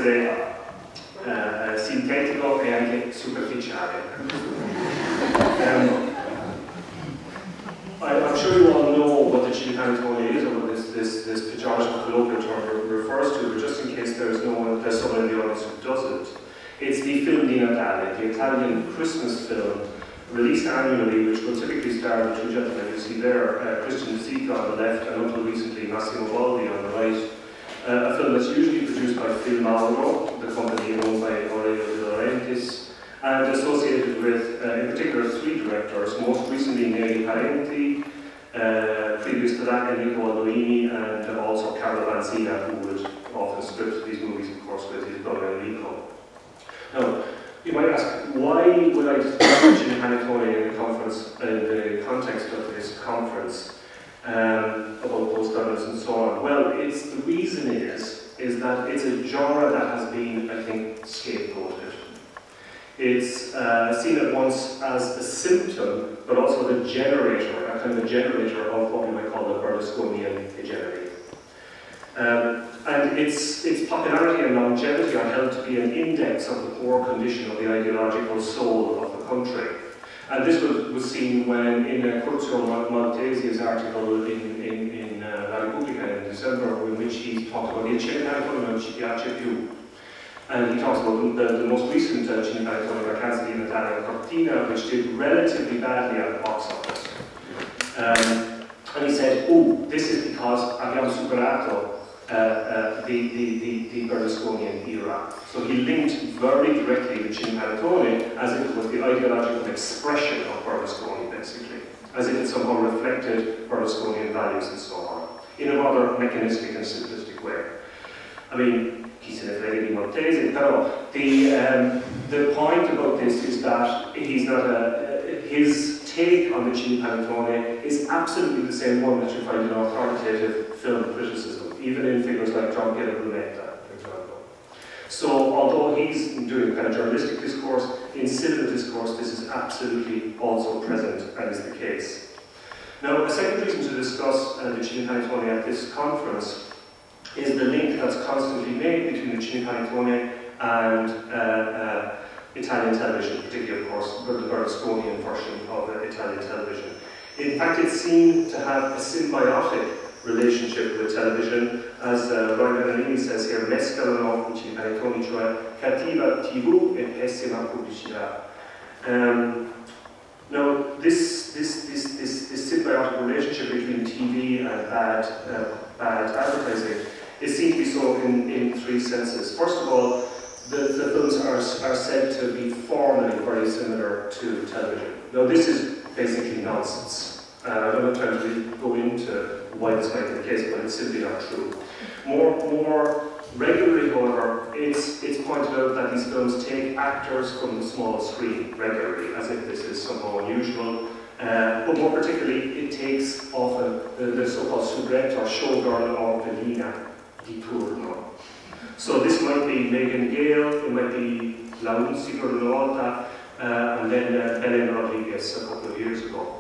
essere sintetico e anche superficiale. I'm sure you all know what the Cinepanettone is, or what this pejorative colloquial term refers to, but just in case there's someone in the audience who doesn't. It's the film di Natale, the Italian Christmas film, released annually, which will typically star the two gentlemen you see there, Christian De Sica on the left, and until recently Massimo Baldi on the right. A film that's usually produced by Filmauro, the company owned by Aurelio De Laurentiis, and associated with, in particular, three directors, most recently Neri Parenti, previous to that Enrico Aldoini, and also Carlo Vanzina, who would often script these movies, of course, with his brother Enrico. Now, you might ask, why would I discuss Cinepanettone in the context of this conference about postcards and so on? Well, the reason is that it's a genre that has been, I think, scapegoated. It's seen at once as a symptom, but also the generator, a kind of a generator of what we might call the Berlusconian hegemony. And its popularity and longevity are held to be an index of the poor condition of the ideological soul of the country. And this was seen when, in Curzio Maltesi's article in La Repubblica in December, in which he talked about Il Cinepanettone non ci piace più. And he talks about the most recent Cinepanettone, Vacanze di Natale and Cortina, which did relatively badly at the box office. And he said, oh, this is because abbiamo superato the Berlusconian era. So he linked very directly the Cinepanettone as if it was the ideological expression of Berlusconi, basically, as if it somehow reflected Berlusconian values and so on, in a rather mechanistic and simplistic way. I mean, chi se ne frega di Maltese, però the point about this is that he's not his take on the Cinepanettone is absolutely the same one that you find in authoritative film criticism, even in figures like John Piero Brunetta, for example. So, although he's doing kind of journalistic discourse, in cinema discourse, this is absolutely also present and is the case. Now, a second reason to discuss the Cinepanettone at this conference is the link that's constantly made between the Cinepanettone and Italian television, particularly, of course, the Berlusconian version of Italian television. In fact, it's seen to have a symbiotic relationship with television, as Roy Bernardini says here, mescalano I Cinepanettoni, cioè cattiva TV e pessima pubblicità. Now, this symbiotic relationship between TV and bad advertising is seen to be so in three senses. First of all, the films are said to be formally very similar to television. Now, this is basically nonsense. I don't have time to really go into why this might be the case, but it's simply not true. More regularly, however, it's pointed out that these films take actors from the small screen regularly, as if this is somehow unusual. But more particularly, it takes often the so-called soubrette or showgirl or velina di turno. So this might be Megan Gale, it might be La Musica una volta, and then Belen Rodriguez a couple of years ago.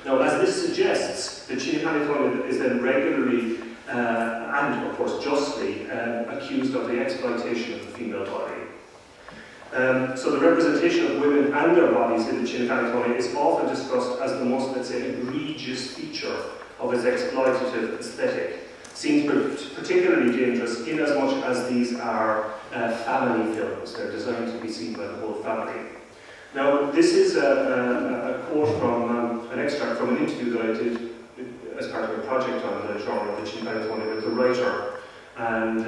Now, as this suggests, the Cinepanettone is then regularly, and of course justly, accused of the exploitation of the female body. So the representation of women and their bodies in the Cinepanettone is often discussed as the most, let's say, egregious feature of its exploitative aesthetic. Seems particularly dangerous in as much as these are family films. They're designed to be seen by the whole family. Now, this is a quote from an extract from an interview that I did as part of a project on the genre of the Cinepanettone with the writer, and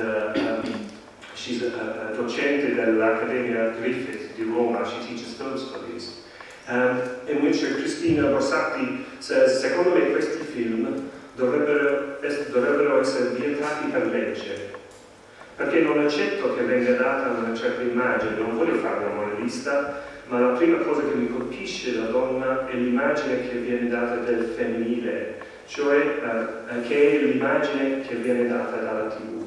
she's a docente dell'Accademia Griffith di Roma. She teaches film studies, in which Cristina Borsatti says, secondo me questi film dovrebbero essere vietati per legge, perché non accetto che venga data una certa immagine, non voglio fare una moralista, ma la prima cosa che mi colpisce della donna è l'immagine che viene data del femminile, cioè che è l'immagine che viene data dalla TV.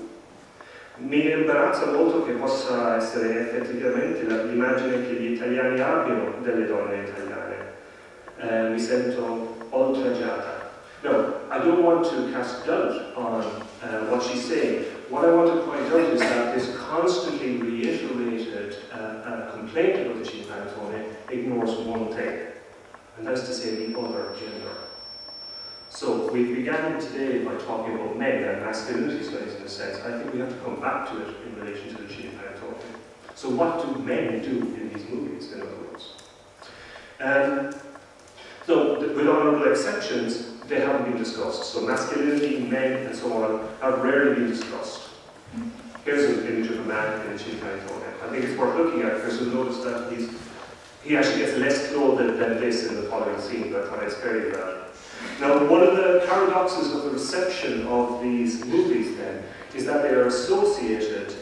Mi imbarazza molto che possa essere effettivamente l'immagine che gli italiani abbiano delle donne italiane. Mi sento oltraggiata. No, I don't want to cast doubt on what she's saying. What I want to point out is that this constant complaint about the Cine Panettone ignores one thing, and that's to say the other gender. So we began today by talking about men and masculinity studies in a sense. I think we have to come back to it in relation to the Cine Panettone. So what do men do in these movies, in other words? So with honourable exceptions, they haven't been discussed. So masculinity, men, and so on have rarely been discussed. Here's an image of a man in the Cine Panettone. I think it's worth looking at because you'll notice that he actually gets less clothed than this in the following scene, but I thought I'd spare you that. Now, one of the paradoxes of the reception of these movies, then, is that they are associated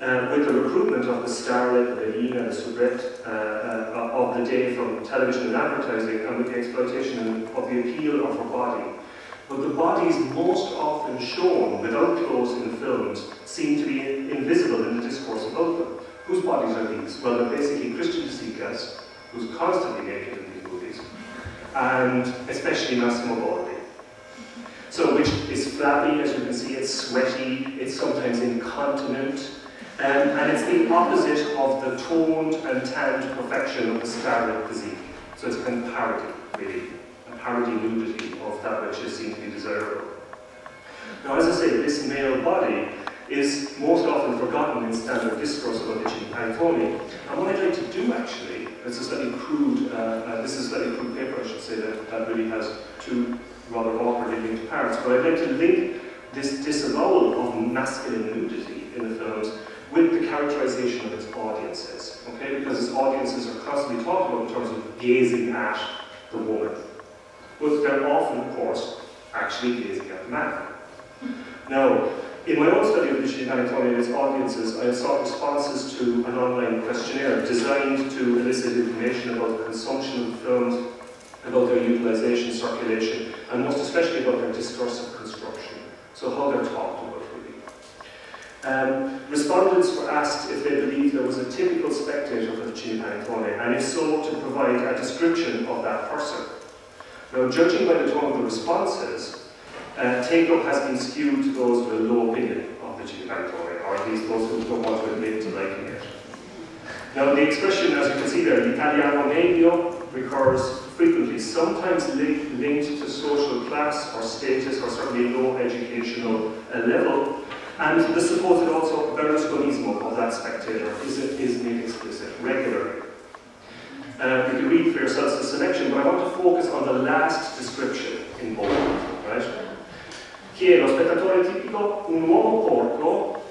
with the recruitment of the starlet, the Lina, the soubrette of the day from television and advertising, and with the exploitation of the appeal of her body. But the bodies most often shown without clothes in films seem to be invisible in the discourse about them. Whose bodies are these? Well, they're basically Christian De Sica's, who's constantly naked in these movies, and especially Massimo Boldi. So, which is flabby, as you can see, it's sweaty, it's sometimes incontinent, and it's the opposite of the toned and tanned perfection of the starlet physique. So it's a kind of parody, really, a parody nudity of that which is seen to be desirable. Now, as I say, this male body is most often forgotten in standard discourse about the Cine Panettone. And what I'd like to do, actually, it's a slightly crude, this is a slightly crude paper, I should say, that really has two rather awkwardly linked parts, but I'd like to link this disavowal of masculine nudity in the films with the characterization of its audiences, okay? Because its audiences are constantly talked about in terms of gazing at the woman. But they're often, of course, actually gazing at the man. Now, in my own study of the Cine Panettone and its audiences, I sought responses to an online questionnaire designed to elicit information about the consumption of films, about their utilization, circulation, and most especially about their discursive construction. So how they're talked about, really. Respondents were asked if they believed there was a typical spectator for the Cine Panettone, and if so, to provide a description of that person. Now, judging by the tone of the responses, take-up has been skewed to those with a low opinion of the Cine Panettone, or at least those who don't want to admit to liking it. Now, the expression, as you can see there, l'italiano medio, recurs frequently, sometimes linked to social class or status, or certainly low educational level, and the supposed also Berlusconismo of that spectator is made explicit regularly. You can read for yourselves the selection, but I want to focus on the last description in bold, right? Chi è lo spettatore tipico? Un uomo porco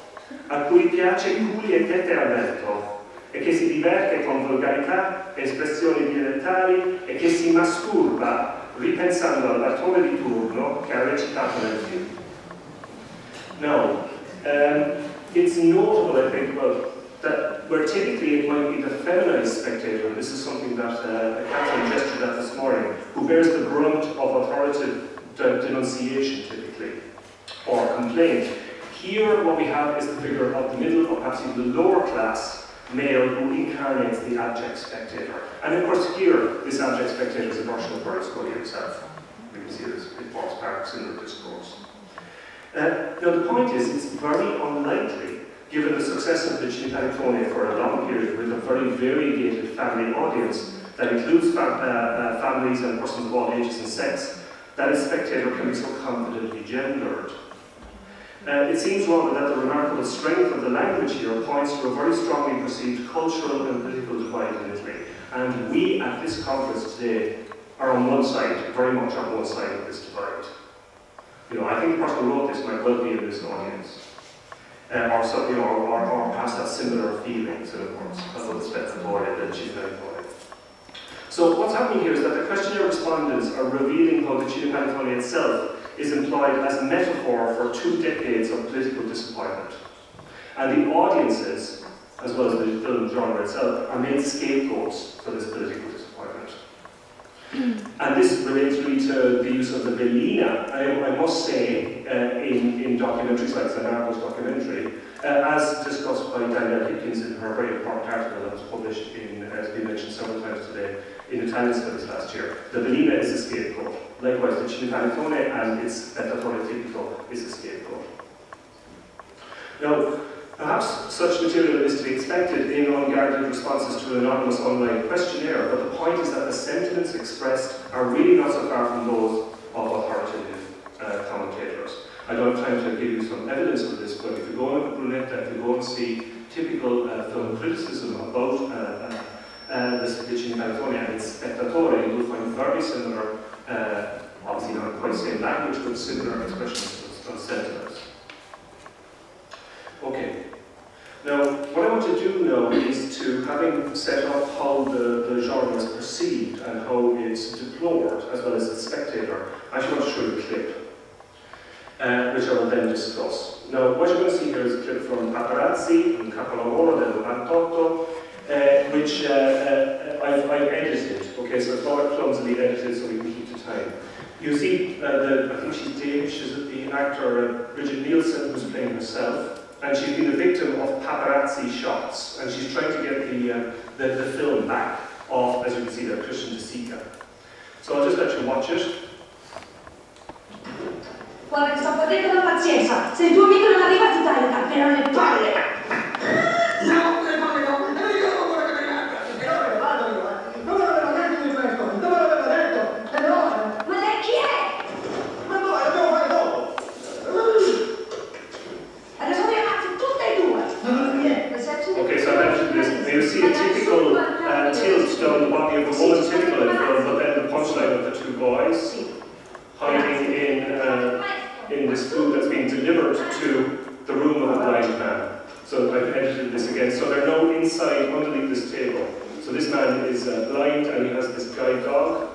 a cui piace culi e tette al vento e che si diverte con volgarità, espressioni dialettali e che si masturba ripensando all'attore di turno che ha recitato nel film. Now, it's notable, I think, well, that where typically it might be the feminized spectator, and this is something that Catherine gestured at this morning, who bears the brunt of authoritative denunciation typically, or complaint. Here what we have is the figure of the middle, or perhaps even the lower class male who incarnates the abject spectator. And of course here, this abject spectator is a version of Berlusconi himself. We can see this, it forms part in the discourse. Now the point is, it's very unlikely, given the success of the Cine Panettone for a long period with a very variegated family audience that includes families and persons of all ages and sex, that a spectator can be so confidently gendered. It seems rather that the remarkable strength of the language here points to a very strongly perceived cultural and political divide in Italy. And we at this conference today are on one side, very much on one side of this divide. You know, I think the person who wrote this might well be in this audience. Or, so, you know, or perhaps have similar feelings, in other words, about the spettatore and the Cine Panettone. So what's happening here is that the questionnaire respondents are revealing how the Cine Panettone itself is employed as a metaphor for 2 decades of political disappointment. And the audiences, as well as the film genre itself, are made scapegoats for this political disappointment. And this relates really to the use of the Bellina, I must say, in documentaries like Zanarco's documentary, as discussed by Danielle Hipkins in her very important article that was published in, as been mentioned several times today, in Italian Studies last year. The Bellina is a scapegoat. Likewise, the Cine Panettone and its spettatore tipico is a scapegoat. Now, Perhaps such material is to be expected in unguarded responses to an anonymous online questionnaire, but the point is that the sentiments expressed are really not so far from those of authoritative commentators. I don't have time to give you some evidence of this, but if you go on Brunetta, if you go and see typical film criticism about the Spedizione in California and its Spettatore, you will find very similar, obviously not quite the same language, but similar expressions of sentiments. Okay. Now, what I want to do now is to, having set up how the genre is perceived and how it's deplored, as well as the spectator, I actually want to show you a clip, which I will then discuss. Now, what you're going to see here is a clip from Paparazzi, from Capolavoro del 98, which I've edited. Okay, so it's not clumsily edited so we can keep the time. You see, I think she's Danish, is the actor Bridget Nielsen, who's playing herself. And she's been the victim of paparazzi shots, and she's trying to get the film back of, as you can see there, Christian De Sica. So I'll just let you watch it. Guarda che sto perdendo la pazienza. Se il tuo amico non arriva ti taglio da appena le palle. No, le palle no. Io non voglio che mi manca. E dove lo vado io? Dove l'aveva detto di questo? Dove l'aveva detto? E no. Ma lei chi è? Ma no, dobbiamo fare dopo. Adesso mi ammazzo tutte e due. Okay, so I mentioned this. You see a typical tilt down the body of the woman, typical in film, but then the punchline of the two boys hiding in this food that's being delivered to the room of a blind man. So I've edited this again. So they're now inside, underneath this table. So this man is blind and he has this guide dog.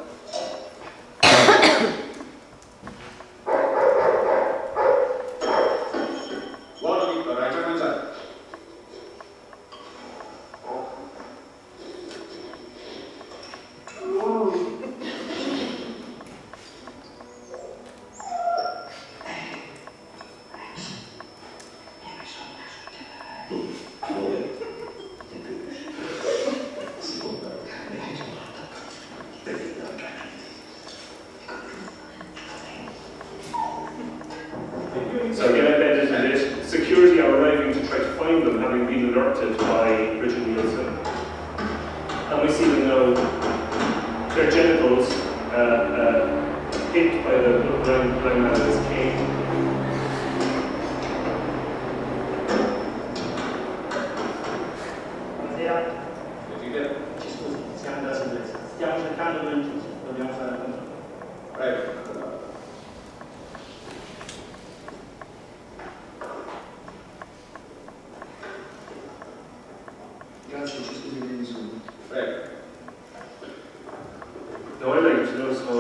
So again, I've edited it. Security are arriving to try to find them, having been alerted by Bridget Nielsen. And we see them now, their genitals hit by the blind man with his cane. Ci scusi, siamo dalla sicurezza. Stiamo cercando dove giusto, dobbiamo fare il controllo. Prego. Grazie, ci scusi per nessuno. Prego. Now I'd like to notice how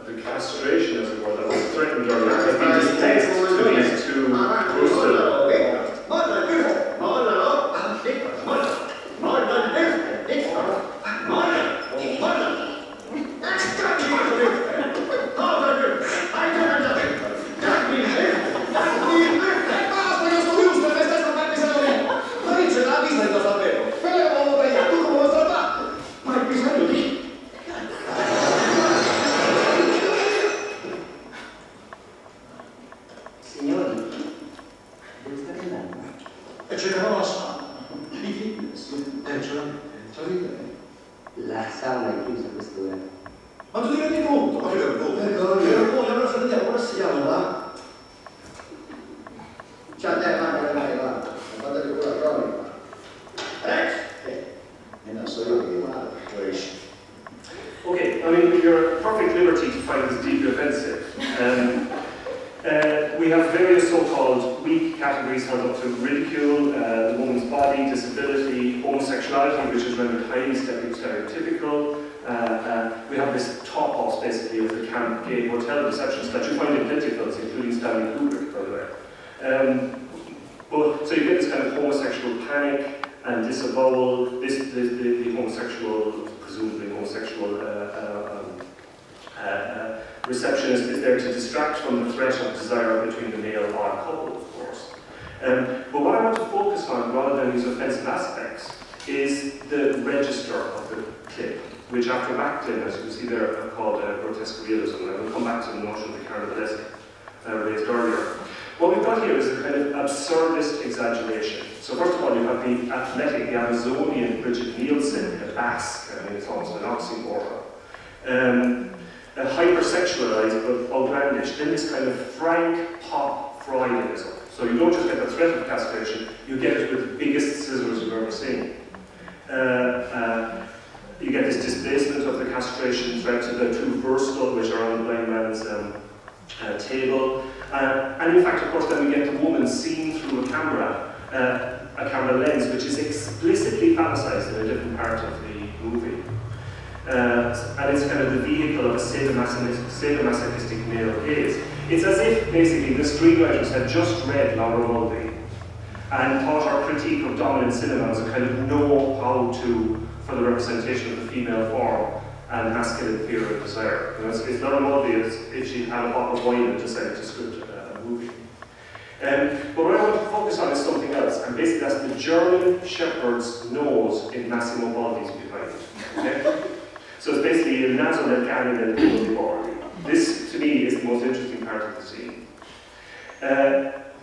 the castration, as it were, that was threatened earlier has been displaced to these two roasted. La sauna è chiusa a quest'ora. Ma tu ti rendi conto? Ma che vergogna! Allora sentiamo, come si chiama là? Ciao, dai, va. Guardate con la cronica. Rex! E non so io che male, tu esci. Okay, I mean, you're at perfect liberty to find this deeply offensive. We have various so-called weak categories held up to ridicule, the woman's body, disability, homosexuality, which is rendered highly stereotypical. We have this topos, basically, of the camp gay hotel deceptions that you find in plenty of films, including Stanley Kubrick, by the way. So you get this kind of homosexual panic and disavowal, the homosexual, presumably homosexual receptionist is there to distract from the threat of desire between the male odd couple, of course. But what I want to focus on, rather than these offensive aspects, is the register of the clip, which after Macklin, as you can see there, are called grotesque realism. And I will come back to the notion of the carnivalesque raised earlier. What we've got here is a kind of absurdist exaggeration. So first of all, you have the athletic, the Amazonian Bridget Nielsen, the Basque, I mean, it's almost an oxymoron. Hypersexualized but outlandish, then this kind of frank pop Freudianism. So you don't just get the threat of castration, you get it with the biggest scissors you've ever seen. You get this displacement of the castration threat to the two versatile, which are on the blind man's table. And in fact, of course, then we get the woman seen through a camera lens, which is explicitly phallicized in a different part of the movie. And it's kind of the vehicle of a sadomasochistic male gaze. It's as if, basically, the screenwriters had just read Laura Mulvey and thought our critique of dominant cinema was a kind of know-how-to for the representation of the female form and masculine fear and desire. You know, it's Laura Mulvey as if she had a bottle of wine and decided to script a movie. But what I want to focus on is something else, and basically that's the German shepherd's nose in Massimo Baldi's behind it. Okay? So it's basically a naso del cane del culo di Baldi. This, to me, is the most interesting part of the scene.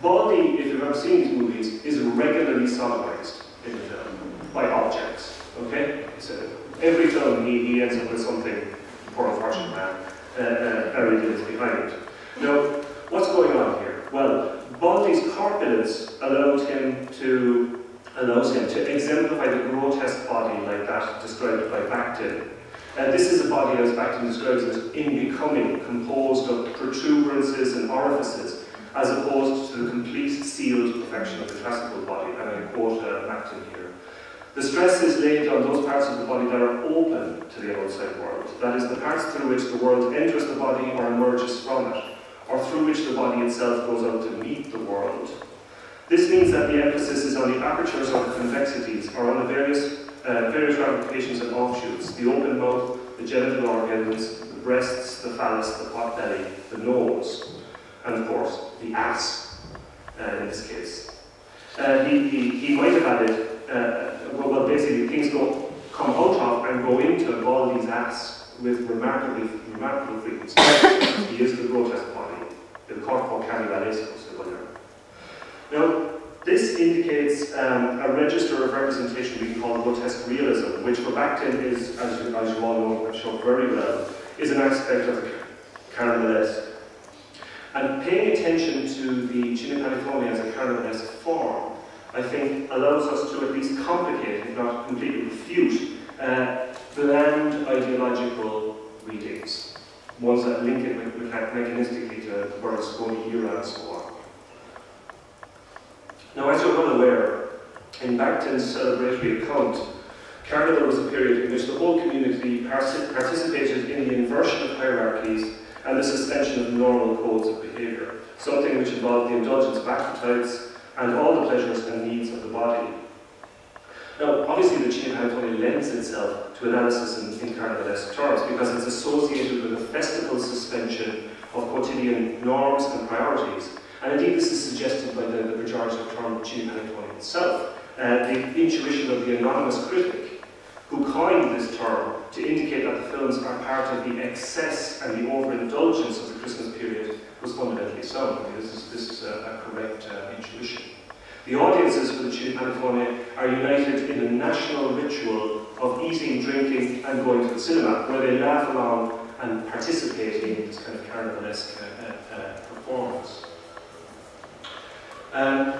Baldi, if you've ever seen these movies, is regularly sodomized in the film by objects. Okay? So every film he ends up with something, poor unfortunate man, buried in his behind. Now, what's going on here? Well, Baldi's corpulence allows him to exemplify the grotesque body like that described by Bakhtin. This is a body, as Bakhtin describes it, as unbecoming, composed of protuberances and orifices, as opposed to the complete sealed perfection of the classical body, and I quote Bakhtin here. The stress is laid on those parts of the body that are open to the outside world, that is, the parts through which the world enters the body or emerges from it, or through which the body itself goes out to meet the world. This means that the emphasis is on the apertures or the convexities, or on the various ramifications and offshoots, the open mouth, the genital organs, the breasts, the phallus, the pot belly, the nose, and of course, the ass, in this case. He might have added, well, basically things come out of and go into Baldi's ass with remarkable frequency. He is the grotesque body, the corpo cannibalesco, Now, this indicates a register of representation we call grotesque realism, which for Bakhtin is, as you all know, I'm sure very well, is an aspect of the carnivalesque. And paying attention to the Cine Panettone as a carnivalesque form, I think, allows us to at least complicate, if not completely refute, bland ideological readings, ones that link it mechanistically to Berlusconi era and so on. Now, as you're well aware, in Bakhtin's celebratory account, Carnival was a period in which the whole community participated in the inversion of hierarchies and the suspension of normal codes of behaviour, something which involved the indulgence of appetites and all the pleasures and needs of the body. Now, obviously the Cine Panettone lends itself to analysis in carnivalesque terms because it's associated with a festival suspension of quotidian norms and priorities. And indeed, this is suggested by the pejorative term Cine Panettone itself, the intuition of the anonymous critic who coined this term to indicate that the films are part of the excess and the overindulgence of the Christmas period was fundamentally sound. I mean, this is a correct intuition. The audiences for the Cine Panettone are united in a national ritual of eating, drinking, and going to the cinema, where they laugh along and participate in this kind of carnivalesque performance.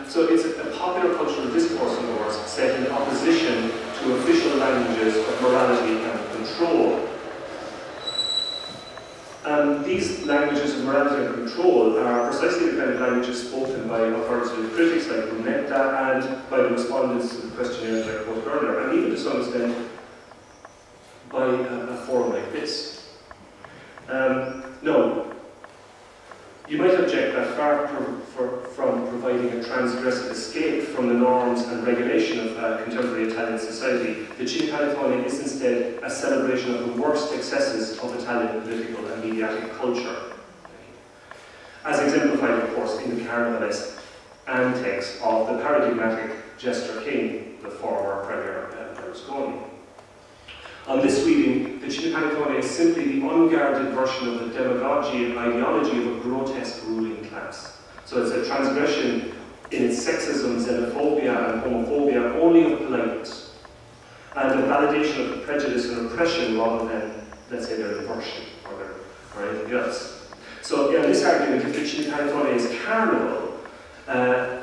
So it's a popular cultural discourse, in other words, set in opposition to official languages of morality and control. These languages of morality and control are precisely the kind of languages spoken by authoritative critics like Brunetta and by the respondents to the questionnaires I quoted earlier, and even to some extent by a forum like this. No. You might object that far from providing a transgressive escape from the norms and regulation of contemporary Italian society, the Cine Panettone is instead a celebration of the worst excesses of Italian political and mediatic culture, as exemplified, of course, in the carnivalesque antics of the paradigmatic jester king, the former Premier Berlusconi. On this reading, the Cine Panettone is simply the unguarded version of the demagogy and ideology of a grotesque ruling class. So So it's a transgression in its sexism, xenophobia, and homophobia only of politeness, and a validation of prejudice and oppression rather than, let's say, their diversion or anything else. So, yeah, this argument, if Cine Panettone is carnival,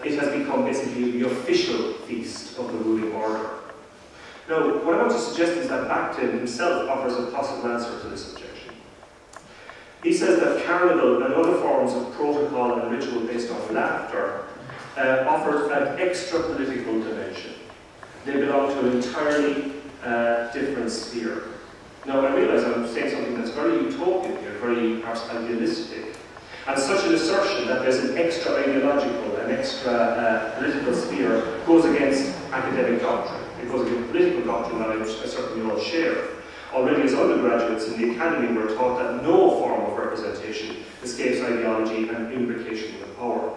it has become basically the official feast of the ruling order. Now, what I want to suggest is that Bakhtin himself offers a possible answer to this objection. He says that carnival and other forms of protocol and ritual based on laughter offer an extra political dimension. They belong to an entirely different sphere. Now, I realise I'm saying something that's very utopian here, very perhaps idealistic. And such an assertion that there's an extra ideological, an extra political sphere goes against academic doctrine. It goes against political doctrine that I certainly all share. Already as undergraduates in the academy, we're taught that no form of representation escapes ideology and imbrication with power.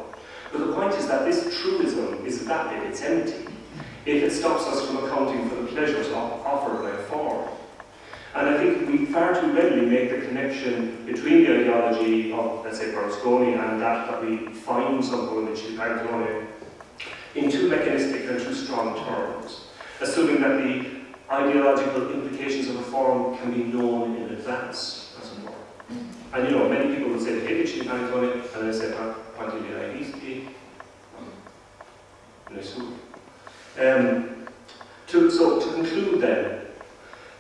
But the point is that this truism is vapid, it's empty, if it stops us from accounting for the pleasures offered by a form. And I think we far too readily make the connection between the ideology of, let's say, Berlusconi and that we find somehow in the Cine Panettone in too mechanistic and too strong terms, assuming that the ideological implications of a form can be known in advance, as it were. And you know, many people would say they hate the Cine Panettone, and they say, quanti di realisti, nessuno. So to conclude then,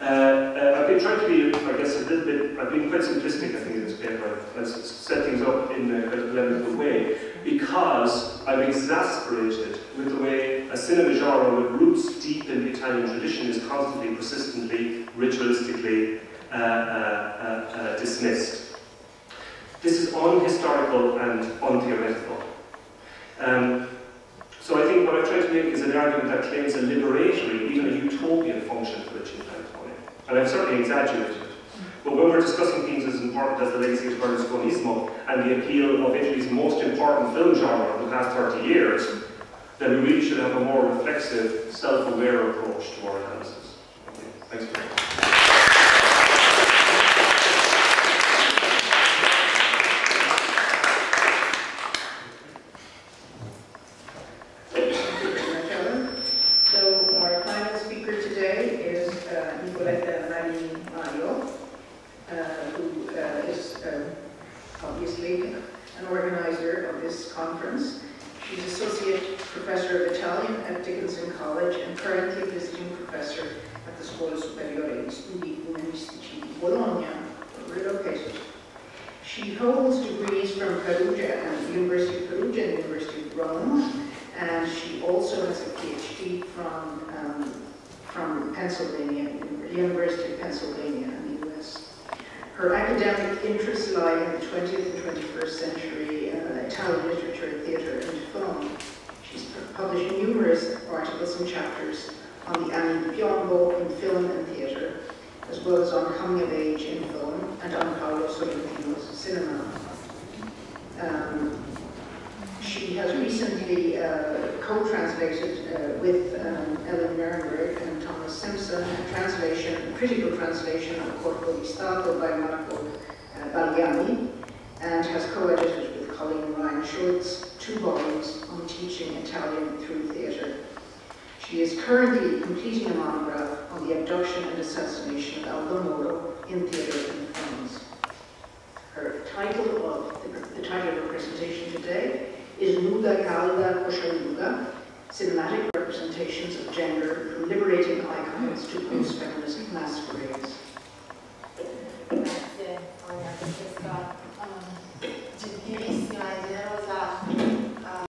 I've been trying to be, I guess, a little bit, I've been quite simplistic, I think, in this paper. I've set things up in a quite polemical way, because I'm exasperated with the way a cinema genre with roots deep in the Italian tradition is constantly, persistently, ritualistically dismissed. This is unhistorical and untheoretical. So I think what I've tried to make is an argument that claims a liberatory, even a utopian function for the Cine Panettone. And I've certainly exaggerated it. But when we're discussing themes as important as the legacy of Berlusconismo and the appeal of Italy's most important film genre of the past 30 years, then we really should have a more reflexive, self-aware approach to our analysis. Okay, thanks very much. She holds degrees from Perugia and the University of Perugia and the University of Rome, and she also has a PhD from Pennsylvania, the University of Pennsylvania in the US. Her academic interests lie in the 20th and 21st century Italian literature, theatre, and film. She's published numerous articles and chapters on the anni di piombo in film and theatre, as well as on coming of age in film and on Paolo Sorrentino's cinema. She has recently co-translated with Ellen Nirenberg and Thomas Simpson a critical translation of Corpo di Stato by Marco Balliani, and has co-edited with Colleen Ryan Schultz 2 volumes on teaching Italian through theatre. She is currently completing a monograph on the abduction and assassination of Aldo Moro in theatre and films. The title of her presentation today is Nuda Calda Kosciuga, Cinematic Representations of Gender from Liberating Icons to Post-Feminist Masquerades. Grazie, per questa